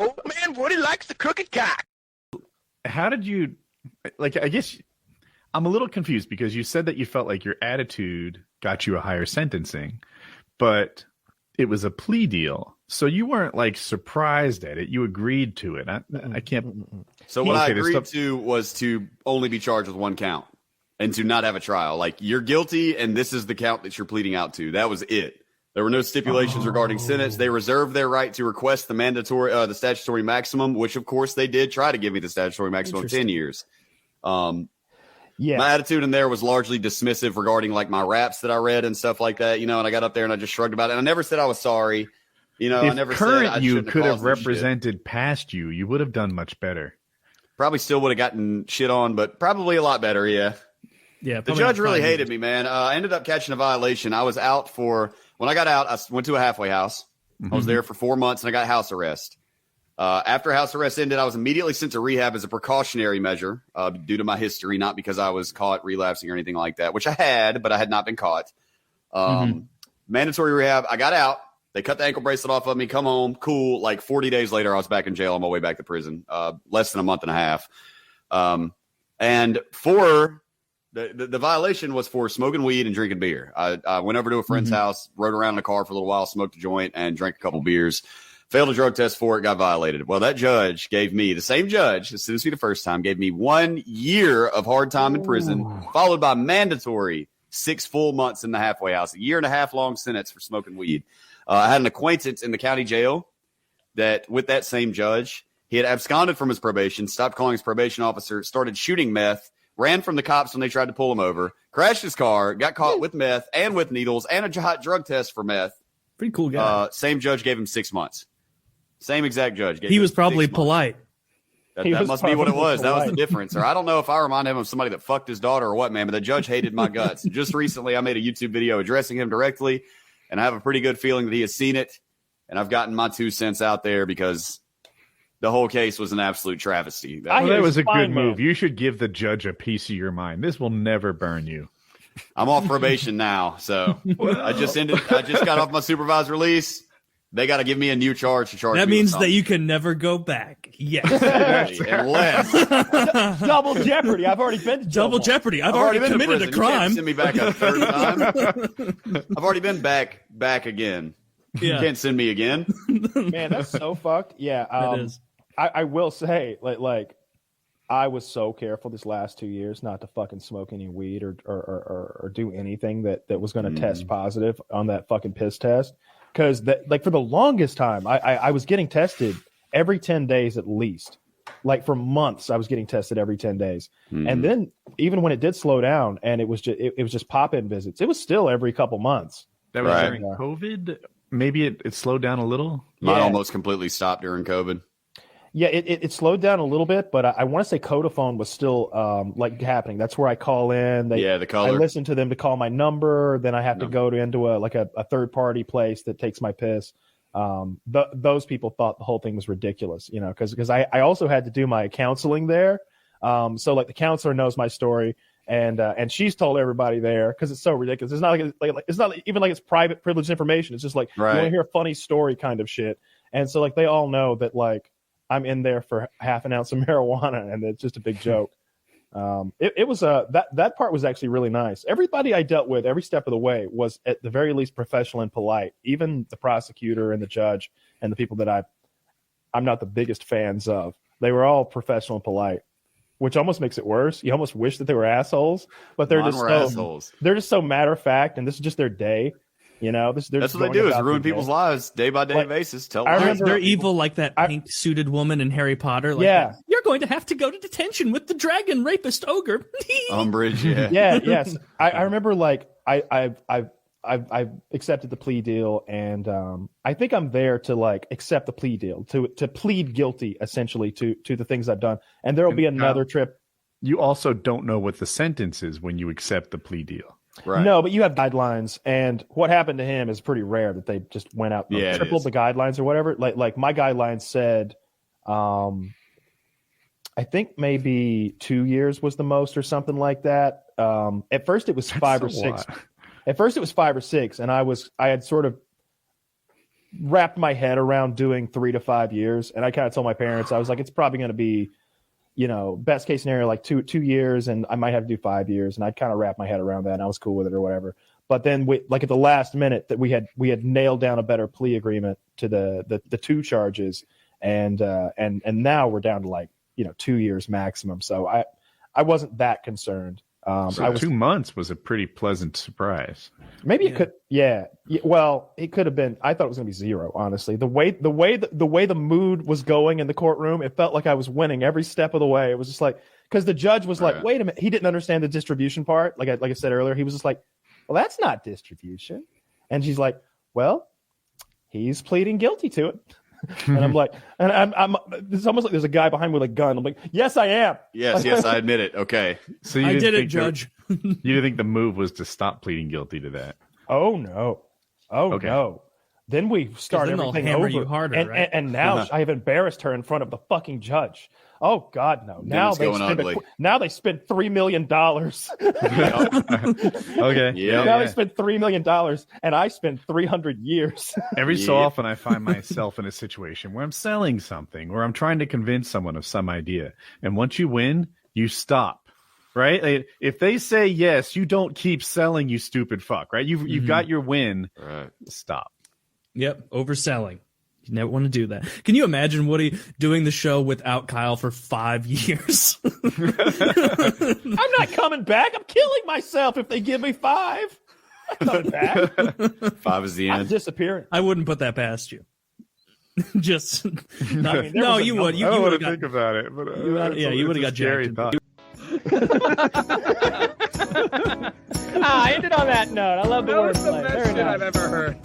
Old man Woody likes the crooked cock. How did you, like, I guess I'm a little confused because you said that you felt like your attitude got you a higher sentencing, but it was a plea deal. So you weren't like surprised at it. You agreed to it. I can't. So what I agreed to was to only be charged with one count and to not have a trial. Like, you're guilty and this is the count that you're pleading out to. That was it. There were no stipulations regarding sentence. They reserved their right to request the statutory maximum, which of course they did try to give me the statutory maximum of 10 years. My attitude in there was largely dismissive regarding like my raps that I read and stuff like that, and I got up there and I just shrugged about it. And I never said I was sorry. If I never current said I you shouldn't could have have represented past you would have done much better. Probably still would have gotten shit on, but probably a lot better. Yeah. Yeah. The judge really hated me, man. I ended up catching a violation. I was out when I got out, I went to a halfway house. I was there for 4 months and I got house arrest. After house arrest ended, I was immediately sent to rehab as a precautionary measure due to my history, not because I was caught relapsing or anything like that, which I had, but I had not been caught. Mandatory rehab. I got out. They cut the ankle bracelet off of me, come home, cool. Like 40 days later, I was back in jail on my way back to prison, less than a month and a half. And for the violation was for smoking weed and drinking beer. I went over to a friend's house, rode around in a car for a little while, smoked a joint, and drank a couple beers. Failed a drug test for it, got violated. Well, that judge gave me, the same judge that sentenced me the first time, gave me 1 year of hard time in prison, followed by mandatory 6 full months in the halfway house, 1.5 year long sentence for smoking weed. I had an acquaintance in the county jail that with that same judge, he had absconded from his probation, stopped calling his probation officer, started shooting meth, ran from the cops when they tried to pull him over, crashed his car, got caught with meth and with needles and a hot drug test for meth. Pretty cool guy. Same judge gave him 6 months. Same exact judge. He was probably polite. That must be what it was. That was the difference. Or I don't know if I remind him of somebody that fucked his daughter or what, man, but the judge hated my guts. Just recently, I made a YouTube video addressing him directly, and I have a pretty good feeling that he has seen it, and I've gotten my 2 cents out there because the whole case was an absolute travesty. That was a good move. You should give the judge a piece of your mind. This will never burn you. I'm off probation now, so I just got off my supervised release. They got to give me a new charge to charge me. That means that you can never go back. Yes. Unless. Double jeopardy. I've already been to Double jeopardy. I've already committed a crime. You can't send me back a third time. I've already been back again. Yeah. You can't send me again. Man, that's so fucked. Yeah. It is. I will say, like, I was so careful this last 2 years not to fucking smoke any weed or do anything that was going to test positive on that fucking piss test. Because for the longest time, I was getting tested every 10 days at least. Like for months, I was getting tested every 10 days. And then even when it did slow down and it was just pop-in visits, it was still every couple months. That was during COVID? Maybe it slowed down a little? Mine almost completely stopped during COVID. Yeah, it slowed down a little bit, but I want to say Codaphone was still happening. That's where I call in. The color. I listen to them to call my number. Then I have to go into a third party place that takes my piss. Those people thought the whole thing was ridiculous, because I also had to do my counseling there. So like the counselor knows my story, and she's told everybody there because it's so ridiculous. It's not it's not even like it's private privileged information. It's just like you want to hear a funny story kind of shit. And so like they all know that like I'm in there for half an ounce of marijuana, and it's just a big joke. It was that part was actually really nice. Everybody I dealt with every step of the way was at the very least professional and polite. Even the prosecutor and the judge and the people that I'm not the biggest fans of. They were all professional and polite, which almost makes it worse. You almost wish that they were assholes, but they're assholes. They're just so matter of fact, and this is just their day. That's what they do is ruin people's lives day by day basis. They're evil like that pink suited woman in Harry Potter. You're going to have to go to detention with the dragon rapist ogre. Umbridge, yes. I remember I've accepted the plea deal, and I think I'm there to accept the plea deal to plead guilty essentially to the things I've done, and there will be another trip. You also don't know what the sentence is when you accept the plea deal. Right. No, but you have guidelines, and what happened to him is pretty rare that they just went out and tripled the guidelines or whatever. Like my guidelines said, I think maybe 2 years was the most or something like that. At first it was 5 or 6. At first it was 5 or 6, and I had sort of wrapped my head around doing 3 to 5 years, and I kind of told my parents, I was like, it's probably going to be, best case scenario, like 2 years, and I might have to do 5 years, and I'd kind of wrap my head around that, and I was cool with it or whatever. But then, at the last minute, that we had nailed down a better plea agreement to the 2 charges, and now we're down to like 2 years maximum. So I wasn't that concerned. So 2 months was a pretty pleasant surprise. Maybe it could, yeah. Well, it could have been. I thought it was going to be 0. Honestly, the way the mood was going in the courtroom, it felt like I was winning every step of the way. It was just like, because the judge was like, "Wait a minute," he didn't understand the distribution part. Like I said earlier, he was just like, "Well, that's not distribution," and she's like, "Well, he's pleading guilty to it." And I'm like, and I'm it's almost like there's a guy behind me with a gun. I'm like, yes, I am. Yes, I admit it. Okay. So I did it, Judge. You didn't think the move was to stop pleading guilty to that? Oh no. No. Then we start everything over. You harder, right? And now I have embarrassed her in front of the fucking judge. Oh God, no! Now they spent $3 million. Okay. Yeah. Now they spent $3 million, and I spent 300 years. Every so often, I find myself in a situation where I'm selling something, or I'm trying to convince someone of some idea, and once you win, you stop. Right? Like, if they say yes, you don't keep selling, you stupid fuck. Right? You've got your win. Right. Stop. Yep. Overselling. You never want to do that. Can you imagine Woody doing the show without Kyle for 5 years? I'm not coming back. I'm killing myself if they give me 5. I'm not coming back. 5 is the end. I'm disappearing. I wouldn't put that past you. Just would. You I don't would want to think about it, but you would have got scary jacked. I ended on that note. I love the wordplay. That was the best shit I've ever heard.